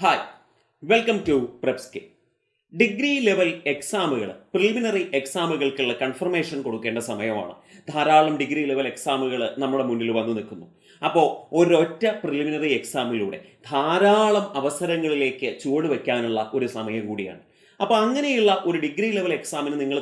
Hi, welcome to പ്രെപ്സ്കെ. Degree level എക്സാമുകൾ, preliminary എക്സാമുകൾക്കുള്ള കൺഫർമേഷൻ കൊടുക്കേണ്ട സമയമാണ്. ധാരാളം ഡിഗ്രി ലെവൽ എക്സാമുകൾ നമ്മുടെ മുന്നിൽ വന്നു നിൽക്കുന്നു. അപ്പോൾ ഒരൊറ്റ പ്രിലിമിനറി എക്സാമിലൂടെ ധാരാളം അവസരങ്ങളിലേക്ക് ചുവടുവെക്കാനുള്ള ഒരു സമയം കൂടിയാണ്. അപ്പോൾ അങ്ങനെയുള്ള ഒരു ഡിഗ്രി ലെവൽ എക്സാമിന് നിങ്ങൾ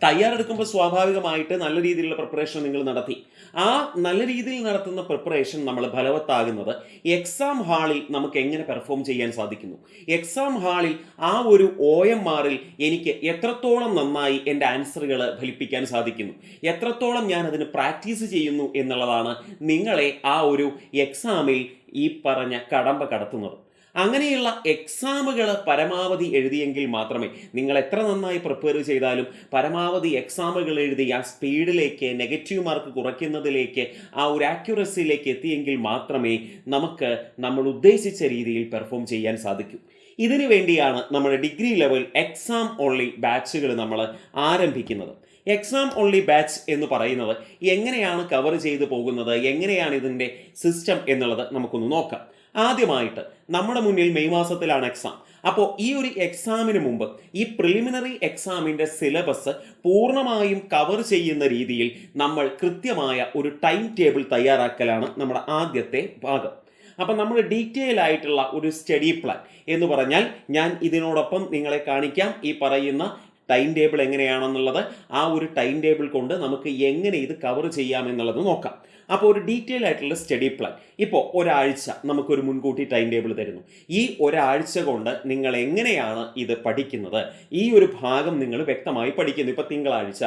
തയ്യാറെടുക്കുമ്പോൾ സ്വാഭാവികമായിട്ട് നല്ല രീതിയിലുള്ള പ്രിപ്പറേഷൻ നിങ്ങൾ നടത്തി. ആ നല്ല രീതിയിൽ നടത്തുന്ന പ്രിപ്പറേഷൻ നമ്മൾ ഫലവത്താകുന്നത് എക്സാം ഹാളിൽ നമുക്ക് എങ്ങനെ പെർഫോം ചെയ്യാൻ സാധിക്കുന്നു. എക്സാം ഹാളിൽ ആ ഒരു OMR എനിക്ക് എത്രത്തോളം നന്നായി എൻ്റെ ആൻസറുകൾ ഫലിപ്പിക്കാൻ സാധിക്കുന്നു, എത്രത്തോളം ഞാൻ അതിന് പ്രാക്ടീസ് ചെയ്യുന്നു എന്നുള്ളതാണ് നിങ്ങളെ ആ ഒരു എക്സാമിൽ ഈ പറഞ്ഞ കടമ്പ കടത്തുന്നത്. അങ്ങനെയുള്ള എക്സാമുകൾ പരമാവധി എഴുതിയെങ്കിൽ മാത്രമേ, നിങ്ങൾ എത്ര നന്നായി പ്രിപ്പയർ ചെയ്താലും പരമാവധി എക്സാമുകൾ എഴുതി ആ സ്പീഡിലേക്ക്, നെഗറ്റീവ് മാർക്ക് കുറയ്ക്കുന്നതിലേക്ക്, ആ ഒരു ആക്യുറസിയിലേക്ക് എത്തിയെങ്കിൽ മാത്രമേ നമുക്ക് നമ്മൾ ഉദ്ദേശിച്ച രീതിയിൽ പെർഫോം ചെയ്യാൻ സാധിക്കൂ. ഇതിനു വേണ്ടിയാണ് നമ്മുടെ ഡിഗ്രി ലെവൽ എക്സാം ഓൺലി ബാച്ചുകൾ നമ്മൾ ആരംഭിക്കുന്നത്. എക്സാം ഓൺലി ബാച്ച് എന്ന് പറയുന്നത് എങ്ങനെയാണ് കവർ ചെയ്തു പോകുന്നത്, എങ്ങനെയാണ് ഇതിൻ്റെ സിസ്റ്റം എന്നുള്ളത് നമുക്കൊന്ന് നോക്കാം. ആദ്യമായിട്ട് നമ്മുടെ മുന്നിൽ മെയ് മാസത്തിലാണ് എക്സാം. അപ്പോൾ ഈ ഒരു എക്സാമിന് മുമ്പ് ഈ പ്രിലിമിനറി എക്സാമിൻ്റെ സിലബസ് പൂർണ്ണമായും കവർ ചെയ്യുന്ന രീതിയിൽ നമ്മൾ കൃത്യമായ ഒരു ടൈം ടേബിൾ തയ്യാറാക്കലാണ് നമ്മുടെ ആദ്യത്തെ ഭാഗം. അപ്പം നമ്മൾ ഡീറ്റെയിൽ ആയിട്ടുള്ള ഒരു സ്റ്റഡി പ്ലാൻ എന്ന് പറഞ്ഞാൽ, ഞാൻ ഇതിനോടൊപ്പം നിങ്ങളെ കാണിക്കാം ഈ പറയുന്ന ടൈം ടേബിൾ എങ്ങനെയാണെന്നുള്ളത്. ആ ഒരു ടൈം ടേബിൾ കൊണ്ട് നമുക്ക് എങ്ങനെ ഇത് കവർ ചെയ്യാമെന്നുള്ളത് നോക്കാം. അപ്പോൾ ഒരു ഡീറ്റെയിൽ ആയിട്ടുള്ള സ്റ്റഡി പ്ലാൻ. ഇപ്പോൾ ഒരാഴ്ച നമുക്കൊരു മുൻകൂട്ടി ടൈം ടേബിൾ തരുന്നു. ഈ ഒരാഴ്ച കൊണ്ട് നിങ്ങൾ എങ്ങനെയാണ് ഇത് പഠിക്കുന്നത്, ഈ ഒരു ഭാഗം നിങ്ങൾ വ്യക്തമായി പഠിക്കുന്നു. ഇപ്പോൾ തിങ്കളാഴ്ച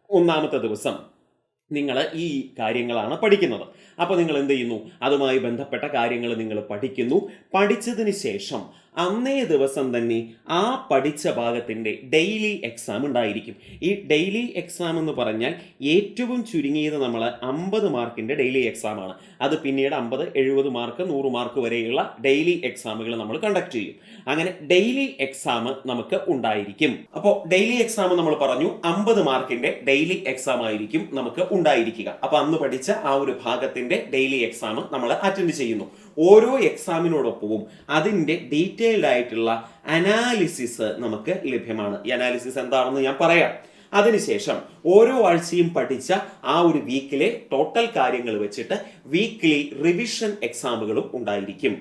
ഒന്നാമത്തെ ദിവസം നിങ്ങൾ ഈ കാര്യങ്ങളാണ് പഠിക്കുന്നത്. അപ്പോൾ നിങ്ങൾ എന്ത് ചെയ്യുന്നു, അതുമായി ബന്ധപ്പെട്ട കാര്യങ്ങൾ നിങ്ങൾ പഠിക്കുന്നു. പഠിച്ചതിന് ശേഷം അന്നേ ദിവസം തന്നെ ആ പഠിച്ച ഭാഗത്തിൻ്റെ ഡെയിലി എക്സാം ഉണ്ടായിരിക്കും. ഈ ഡെയിലി എക്സാം എന്ന് പറഞ്ഞാൽ ഏറ്റവും ചുരുങ്ങിയത് നമ്മൾ 50 മാർക്കിൻ്റെ ഡെയിലി എക്സാമാണ്. അത് പിന്നീട് 50, 70 മാർക്ക്, 100 മാർക്ക് വരെയുള്ള ഡെയിലി എക്സാമുകൾ നമ്മൾ കണ്ടക്ട് ചെയ്യും. അങ്ങനെ ഡെയിലി എക്സാം നമുക്ക് ഉണ്ടായിരിക്കും. അപ്പോൾ ഡെയിലി എക്സാം നമ്മൾ പറഞ്ഞു 50 മാർക്കിൻ്റെ ഡെയിലി എക്സാം ആയിരിക്കും നമുക്ക് ഉണ്ടായിരിക്കുക. അപ്പോൾ അന്ന് പഠിച്ച ആ ഒരു ഭാഗത്തിൻ്റെ ഡെയിലി എക്സാം നമ്മൾ അറ്റൻഡ് ചെയ്യുന്നു. ഓരോ എക്സാമിനോടൊപ്പവും അതിൻ്റെ ഡീറ്റെയിൽഡ് ആയിട്ടുള്ള അനാലിസിസ് നമുക്ക് ലഭ്യമാണ്. ഈ അനാലിസിസ് എന്താണെന്ന് ഞാൻ പറയാം. അതിനുശേഷം ഓരോ ആഴ്ചയും പഠിച്ച ആ ഒരു വീക്കിലെ ടോട്ടൽ കാര്യങ്ങൾ വെച്ചിട്ട് വീക്ക്ലി റിവിഷൻ എക്സാമുകളും ഉണ്ടായിരിക്കും.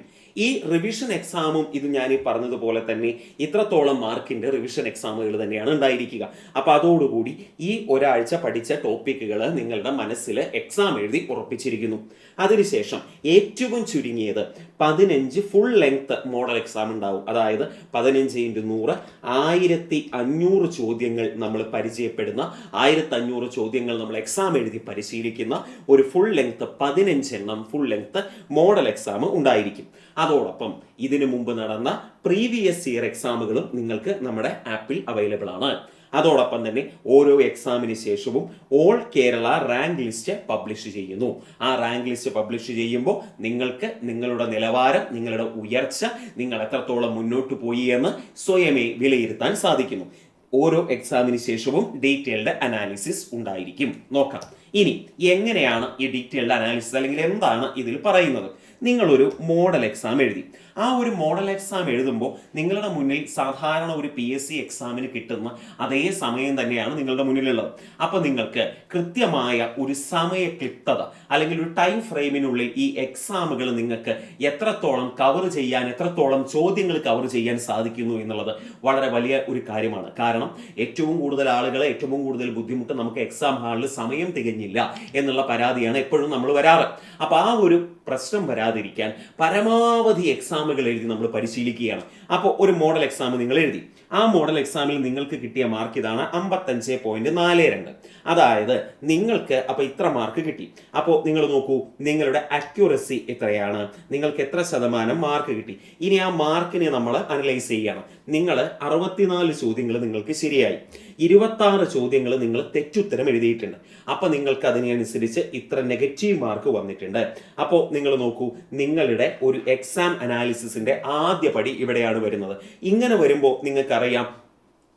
ഈ റിവിഷൻ എക്സാമും ഇത് ഞാൻ ഈ പറഞ്ഞതുപോലെ തന്നെ ഇത്രത്തോളം മാർക്കിൻ്റെ റിവിഷൻ എക്സാമുകൾ തന്നെയാണ് ഉണ്ടായിരിക്കുക. അപ്പോൾ അതോടുകൂടി ഈ ഒരാഴ്ച പഠിച്ച ടോപ്പിക്കുകൾ നിങ്ങളുടെ മനസ്സിൽ എക്സാം എഴുതി ഉറപ്പിച്ചിരിക്കുന്നു. അതിനുശേഷം ഏറ്റവും ചുരുങ്ങിയത് 15 ഫുൾ ലെങ്ത് മോഡൽ എക്സാം ഉണ്ടാവും. അതായത് 15x100 1500 ചോദ്യങ്ങൾ നമ്മൾ പരിചയപ്പെടുന്ന 1500 ചോദ്യങ്ങൾ നമ്മൾ എക്സാം എഴുതി പരിശീലിക്കുന്ന ഒരു ഫുൾ ലെങ്ത് 15 എണ്ണം ഫുൾ ലെങ്ത് മോഡൽ എക്സാം ഉണ്ടായിരിക്കും. അതോടൊപ്പം ഇതിനു മുമ്പ് നടന്ന പ്രീവിയസ് ഇയർ എക്സാമുകളും നിങ്ങൾക്ക് നമ്മുടെ ആപ്പിൽ അവൈലബിൾ ആണ്. അതോടൊപ്പം തന്നെ ഓരോ എക്സാമിന് ശേഷവും all Kerala rank list publish ചെയ്യുന്നു. ആ റാങ്ക് ലിസ്റ്റ് പബ്ലിഷ് ചെയ്യുമ്പോൾ നിങ്ങൾക്ക് നിങ്ങളുടെ നിലവാരം, നിങ്ങളുടെ ഉയർച്ച, നിങ്ങൾ എത്രത്തോളം മുന്നോട്ട് പോയി എന്ന് സ്വയമേ വിലയിരുത്താൻ സാധിക്കുന്നു. ഓരോ എക്സാമിന് ശേഷവും ഡീറ്റെയിൽഡ് അനാലിസിസ് ഉണ്ടായിരിക്കും. നോക്കാം ഇനി എങ്ങനെയാണ് ഈ ഡീറ്റെയിൽഡ് അനാലിസിസ്, അല്ലെങ്കിൽ എന്താണ് ഇതിൽ പറയുന്നത്. നിങ്ങളൊരു മോഡൽ എക്സാം എഴുതി. ആ ഒരു മോഡൽ എക്സാം എഴുതുമ്പോൾ നിങ്ങളുടെ മുന്നിൽ സാധാരണ ഒരു PSC എക്സാമിന് കിട്ടുന്ന അതേ സമയം തന്നെയാണ് നിങ്ങളുടെ മുന്നിലുള്ളത്. അപ്പോൾ നിങ്ങൾക്ക് കൃത്യമായ ഒരു സമയ ക്ലിപ്തത അല്ലെങ്കിൽ ഒരു ടൈം ഫ്രെയിമിനുള്ളിൽ ഈ എക്സാമുകൾ നിങ്ങൾക്ക് എത്രത്തോളം കവർ ചെയ്യാൻ, എത്രത്തോളം ചോദ്യങ്ങൾ കവർ ചെയ്യാൻ സാധിക്കുന്നു എന്നുള്ളത് വളരെ വലിയ ഒരു കാര്യമാണ്. കാരണം ഏറ്റവും കൂടുതൽ ആളുകൾ, ഏറ്റവും കൂടുതൽ ബുദ്ധിമുട്ട് നമുക്ക് എക്സാം ഹാളിൽ സമയം തികഞ്ഞില്ല എന്നുള്ള പരാതിയാണ് എപ്പോഴും നമ്മൾ വരാറ്. അപ്പോൾ ആ ഒരു പ്രശ്നം വരാതിരിക്കാൻ പരമാവധി എക്സാമുകൾ എഴുതി നമ്മൾ പരിശീലിക്കുകയാണ്. അപ്പോൾ ഒരു മോഡൽ എക്സാം നിങ്ങൾ എഴുതി. ആ മോഡൽ എക്സാമിൽ നിങ്ങൾക്ക് കിട്ടിയ മാർക്ക് ഇതാണ്, 55.42. അതായത് നിങ്ങൾക്ക് അപ്പോൾ ഇത്ര മാർക്ക് കിട്ടി. അപ്പോൾ നിങ്ങൾ നോക്കൂ, നിങ്ങളുടെ അക്യുറസി എത്രയാണ്, നിങ്ങൾക്ക് എത്ര ശതമാനം മാർക്ക് കിട്ടി. ഇനി ആ മാർക്കിനെ നമ്മൾ അനലൈസ് ചെയ്യണം. നിങ്ങൾ 64 ചോദ്യങ്ങൾ നിങ്ങൾക്ക് ശരിയായി, 26 ചോദ്യങ്ങൾ നിങ്ങൾ തെറ്റുത്തരം എഴുതിയിട്ടുണ്ട്. അപ്പോൾ നിങ്ങൾക്ക് അതിനനുസരിച്ച് ഇത്ര നെഗറ്റീവ് മാർക്ക് വന്നിട്ടുണ്ട്. അപ്പോൾ നിങ്ങൾ നോക്കൂ, നിങ്ങളുടെ ഒരു എക്സാം അനാലിസിസിന്റെ ആദ്യ പടി ഇവിടെയാണ് വരുന്നത്. ഇങ്ങനെ വരുമ്പോൾ നിങ്ങൾക്കറിയാം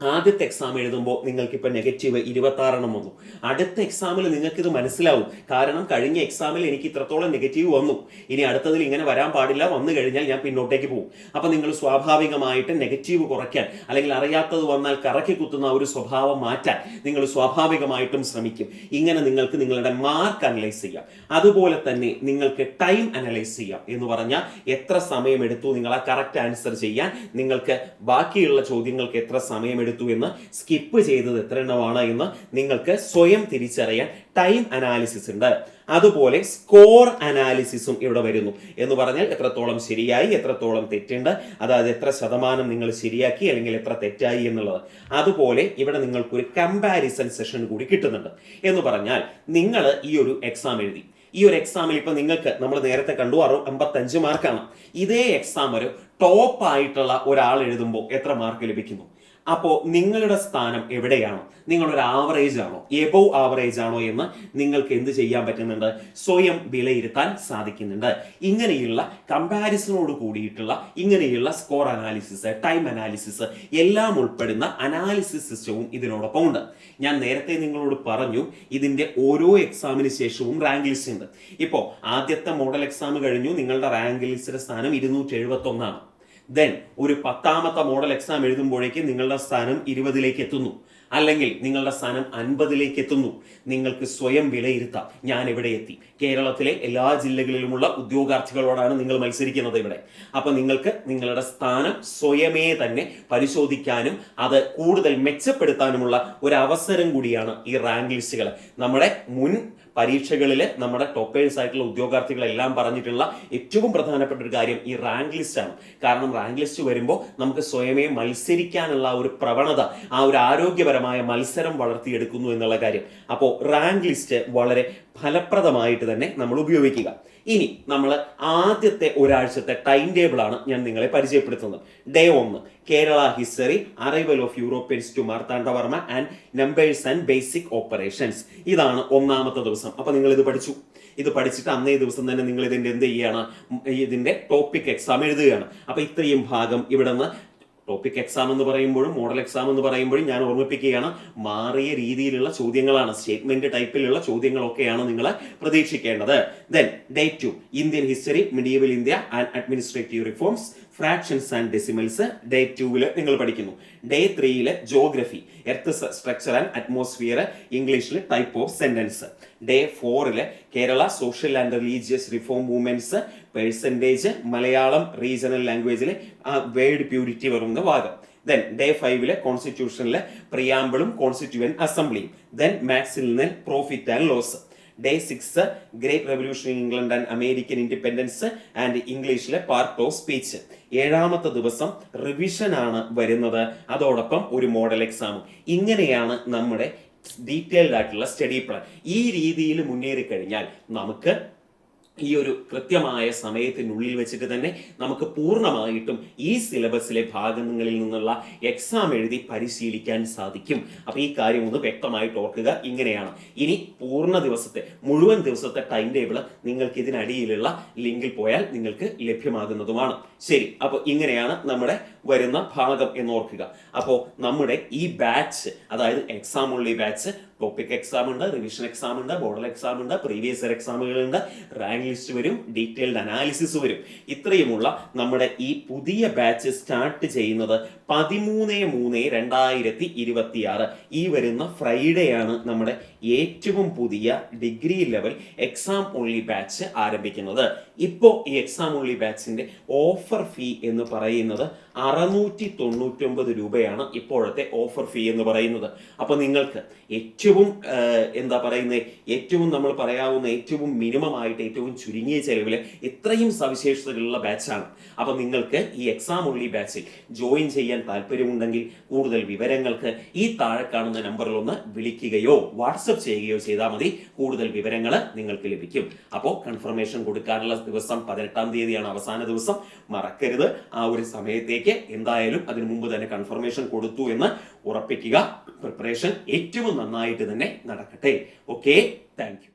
ആദ്യത്തെ എക്സാം എഴുതുമ്പോൾ നിങ്ങൾക്കിപ്പോൾ നെഗറ്റീവ് 26 വന്നു. അടുത്ത എക്സാമിൽ നിങ്ങൾക്കിത് മനസ്സിലാവും. കാരണം കഴിഞ്ഞ എക്സാമിൽ എനിക്ക് ഇത്രത്തോളം നെഗറ്റീവ് വന്നു, ഇനി അടുത്തതിൽ ഇങ്ങനെ വരാൻ പാടില്ല, വന്നു കഴിഞ്ഞാൽ ഞാൻ പിന്നോട്ടേക്ക് പോകും. അപ്പം നിങ്ങൾ സ്വാഭാവികമായിട്ട് നെഗറ്റീവ് കുറയ്ക്കാൻ, അല്ലെങ്കിൽ അറിയാത്തത് വന്നാൽ കറക്കി കുത്തുന്ന ഒരു സ്വഭാവം മാറ്റാൻ നിങ്ങൾ സ്വാഭാവികമായിട്ടും ശ്രമിക്കും. ഇങ്ങനെ നിങ്ങൾക്ക് നിങ്ങളുടെ മാർക്ക് അനലൈസ് ചെയ്യാം. അതുപോലെ തന്നെ നിങ്ങൾക്ക് ടൈം അനലൈസ് ചെയ്യാം. എന്ന് പറഞ്ഞാൽ എത്ര സമയം എടുത്തു നിങ്ങൾ ആ കറക്റ്റ് ആൻസർ ചെയ്യാൻ, നിങ്ങൾക്ക് ബാക്കിയുള്ള ചോദ്യങ്ങൾക്ക് എത്ര സമയം എടുത്തു എന്ന്, സ്കിപ്പ് ചെയ്തത് എത്ര എണ്ണമാണ് എന്ന് നിങ്ങൾക്ക് സ്വയം തിരിച്ചറിയാൻ ടൈം അനാലിസിസ് ഉണ്ട്. അതുപോലെ സ്കോർ അനാലിസിസും ഇവിടെ വരുന്നു. എന്ന് പറഞ്ഞാൽ എത്രത്തോളം ശരിയായി, എത്രത്തോളം തെറ്റുണ്ട്, അതായത് എത്ര ശതമാനം നിങ്ങൾ ശരിയാക്കി അല്ലെങ്കിൽ എത്ര തെറ്റായി എന്നുള്ളത്. അതുപോലെ ഇവിടെ നിങ്ങൾക്കൊരു കമ്പാരിസൺ സെഷൻ കൂടി കിട്ടുന്നുണ്ട്. എന്ന് പറഞ്ഞാൽ നിങ്ങൾ ഈ ഒരു എക്സാം എഴുതി, ഈ ഒരു എക്സാമിൽ ഇപ്പൊ നിങ്ങൾക്ക് നമ്മൾ നേരത്തെ കണ്ടു 55 മാർക്കാണ്. ഇതേ എക്സാം ഒരു ടോപ്പ് ആയിട്ടുള്ള ഒരാൾ എഴുതുമ്പോൾ എത്ര മാർക്ക് ലഭിക്കുന്നു? അപ്പോൾ നിങ്ങളുടെ സ്ഥാനം എവിടെയാണോ, നിങ്ങളൊരു ആവറേജ് ആണോ, എബോവ് ആവറേജ് ആണോ എന്ന് നിങ്ങൾക്ക് എന്ത് ചെയ്യാൻ പറ്റുന്നുണ്ട്? സ്വയം വിലയിരുത്താൻ സാധിക്കുന്നുണ്ട്. ഇങ്ങനെയുള്ള കമ്പാരിസണോട് കൂടിയിട്ടുള്ള ഇങ്ങനെയുള്ള സ്കോർ അനാലിസിസ്, ടൈം അനാലിസിസ് എല്ലാം ഉൾപ്പെടുന്ന അനാലിസിസ് സിസ്റ്റവും ഇതിനോടൊപ്പം ഉണ്ട്. ഞാൻ നേരത്തെ നിങ്ങളോട് പറഞ്ഞു ഇതിന്റെ ഓരോ എക്സാമിന് ശേഷവും റാങ്ക് ലിസ്റ്റ് ഉണ്ട്. ഇപ്പോൾ ആദ്യത്തെ മോഡൽ എക്സാം കഴിഞ്ഞു, നിങ്ങളുടെ റാങ്ക് ലിസ്റ്റിന്റെ സ്ഥാനം 271 ആണ്. ദെൻ ഒരു 10ാമത്തെ മോഡൽ എക്സാം എഴുതുമ്പോഴേക്ക് നിങ്ങളുടെ സ്ഥാനം 20ലേക്ക് എത്തുന്നു, അല്ലെങ്കിൽ നിങ്ങളുടെ സ്ഥാനം 50ലേക്ക് എത്തുന്നു. നിങ്ങൾക്ക് സ്വയം വിലയിരുത്താം ഞാൻ എവിടെ എത്തി. കേരളത്തിലെ എല്ലാ ജില്ലകളിലുമുള്ള ഉദ്യോഗാർത്ഥികളോടാണ് നിങ്ങൾ മത്സരിക്കുന്നത് ഇവിടെ. അപ്പൊ നിങ്ങൾക്ക് നിങ്ങളുടെ സ്ഥാനം സ്വയമേ തന്നെ പരിശോധിക്കാനും അത് കൂടുതൽ മെച്ചപ്പെടുത്താനുമുള്ള ഒരു അവസരം കൂടിയാണ് ഈ റാങ്ക് ലിസ്റ്റുകൾ. നമ്മുടെ മുൻ പരീക്ഷകളിൽ നമ്മുടെ ടോപ്പേഴ്സ് ആയിട്ടുള്ള ഉദ്യോഗാർത്ഥികളെല്ലാം പറഞ്ഞിട്ടുള്ള ഏറ്റവും പ്രധാനപ്പെട്ട ഒരു കാര്യം ഈ റാങ്ക് ലിസ്റ്റ് ആണ്. കാരണം റാങ്ക് ലിസ്റ്റ് വരുമ്പോൾ നമുക്ക് സ്വയമേ മത്സരിക്കാനുള്ള ഒരു പ്രവണത, ആ ഒരു ആരോഗ്യപരമായ മത്സരം വളർത്തിയെടുക്കുന്നു എന്നുള്ള കാര്യം. അപ്പോൾ റാങ്ക് ലിസ്റ്റ് വളരെ ഫലപ്രദമായിട്ട് തന്നെ നമ്മൾ ഉപയോഗിക്കുക. ഇനി നമ്മൾ ആദ്യത്തെ ഒരാഴ്ചത്തെ ടൈം ടേബിൾ ആണ് ഞാൻ നിങ്ങളെ പരിചയപ്പെടുത്തുന്നത്. Day 1 Kerala history, arrival of europeans to Marthanda Varma and numbers and basic operations. ഇതാണ് 1ാമത്തെ ദിവസം. അപ്പൊ നിങ്ങൾ ഇത് പഠിച്ചു. ഇത് പഠിച്ചിട്ട് അന്നേ ദിവസം തന്നെ നിങ്ങൾ ഇതിന്റെ എന്ത് ചെയ്യാണ്? ഇതിന്റെ ടോപ്പിക് എക്സാം എഴുതുകയാണ്. അപ്പൊ ഇത്രയും ഭാഗം ഇവിടെ നിന്ന് ടോപ്പിക് എക്സാം എന്ന് പറയുമ്പോഴും മോഡൽ എക്സാം എന്ന് പറയുമ്പോഴും ഞാൻ ഓർമ്മിപ്പിക്കുകയാണ്, മാറിയ രീതിയിലുള്ള ചോദ്യങ്ങളാണ്, സ്റ്റേറ്റ്മെന്റ് ടൈപ്പിലുള്ള ചോദ്യങ്ങളൊക്കെയാണ് നിങ്ങൾ പ്രതീക്ഷിക്കേണ്ടത്. Then day 2 Indian history, medieval India and administrative reforms, fractions and decimals day 2 നിങ്ങൾ പഠിക്കുന്നു. Day 3 geography, earth structure and atmosphere, ഇംഗ്ലീഷിൽ type of sentence. Day 4 Kerala social and religious reform movements, percentage, Malayalam regional ലാംഗ്വേജിലെ word purity വരുന്ന ഭാഗം. Then day 5 കോൺസ്റ്റിറ്റ്യൂഷനിലെ പ്രിയാമ്പിളും constituent അസംബ്ലിയും. Then മാത്സിൽ നിന്ന് profit and loss. Day 6 great revolution in England and American independence and ഇംഗ്ലീഷിലെ പാർട്ട് ഓഫ് സ്പീച്ച്. 7ാമത്തെ ദിവസം റിവിഷൻ ആണ് വരുന്നത്, അതോടൊപ്പം ഒരു മോഡൽ എക്സാമും. ഇങ്ങനെയാണ് നമ്മുടെ ഡീറ്റെയിൽഡ് ആയിട്ടുള്ള സ്റ്റഡി പ്ലാൻ. ഈ രീതിയിൽ മുന്നേറി കഴിഞ്ഞാൽ നമുക്ക് ഈ ഒരു കൃത്യമായ സമയത്തിനുള്ളിൽ വെച്ചിട്ട് തന്നെ നമുക്ക് പൂർണ്ണമായിട്ടും ഈ സിലബസിലെ ഭാഗങ്ങളിൽ നിന്നുള്ള എക്സാം എഴുതി പരിശീലിക്കാൻ സാധിക്കും. അപ്പൊ ഈ കാര്യം ഒന്ന് വ്യക്തമായിട്ട് ഓർക്കുക. ഇങ്ങനെയാണ് ഇനി പൂർണ്ണ ദിവസത്തെ മുഴുവൻ ദിവസത്തെ ടൈം ടേബിൾ നിങ്ങൾക്ക് ഇതിനടിയിലുള്ള ലിങ്കിൽ പോയാൽ നിങ്ങൾക്ക് ലഭ്യമാകുന്നതുമാണ്. ശരി, അപ്പോൾ ഇങ്ങനെയാണ് നമ്മുടെ വരുന്ന ഭാഗം എന്ന് ഓർക്കുക. അപ്പോൾ നമ്മുടെ ഈ ബാച്ച്, അതായത് എക്സാം ഉള്ള ഈ ബാച്ച്, ടോപ്പിക് എക്സാം ഉണ്ട്, റിവിഷൻ എക്സാം ഉണ്ട്, മോഡൽ എക്സാം ഉണ്ട്, പ്രീവിയസ് ഇയർ എക്സാമുകളുണ്ട്, റാങ്ക് ലിസ്റ്റ് വരും, ഡീറ്റെയിൽഡ് അനാലിസിസ് വരും. ഇത്രയുമുള്ള നമ്മുടെ ഈ പുതിയ ബാച്ച് സ്റ്റാർട്ട് ചെയ്യുന്നത് 13/3/2026 ഈ വരുന്ന ഫ്രൈഡേ ആണ് നമ്മുടെ ഏറ്റവും പുതിയ degree level exam only batch ആരംഭിക്കുന്നത്. ഇപ്പോൾ ഈ എക്സാം ഓൺലി ബാച്ചിന്റെ ഓഫർ ഫീ എന്ന് പറയുന്നത് 699 രൂപയാണ് ഇപ്പോഴത്തെ ഓഫർ ഫീ എന്ന് പറയുന്നത്. അപ്പൊ നിങ്ങൾക്ക് ഏറ്റവും ഏറ്റവും നമ്മൾ പറയാവുന്ന ഏറ്റവും മിനിമം ആയിട്ട് ഏറ്റവും ചുരുങ്ങിയ ചെലവിൽ ഇത്രയും സവിശേഷതകളുള്ള ബാച്ചാണ്. അപ്പൊ നിങ്ങൾക്ക് ഈ എക്സാം ഓൺലി ബാച്ചിൽ ജോയിൻ ചെയ്യാൻ താല്പര്യമുണ്ടെങ്കിൽ കൂടുതൽ വിവരങ്ങൾക്ക് ഈ താഴെ കാണുന്ന നമ്പറിൽ ഒന്ന് വിളിക്കുകയോ വാട്സപ്പ് ചെയ്യുകയോ ചെയ്താൽ മതി. കൂടുതൽ വിവരങ്ങൾ നിങ്ങൾക്ക് ലഭിക്കും. അപ്പോൾ കൺഫർമേഷൻ കൊടുക്കാനുള്ള ദിവസം 18-ാം തീയതിയാണ് അവസാന ദിവസം. മറക്കരുത്, ആ ഒരു സമയത്തേക്ക് എന്തായാലും അതിനു മുമ്പ് തന്നെ കൺഫർമേഷൻ കൊടുത്തു എന്ന് ഉറപ്പിക്കുക. പ്രിപ്പറേഷൻ ഏറ്റവും നന്നായിട്ട് തന്നെ നടക്കട്ടെ. Okay, thank you.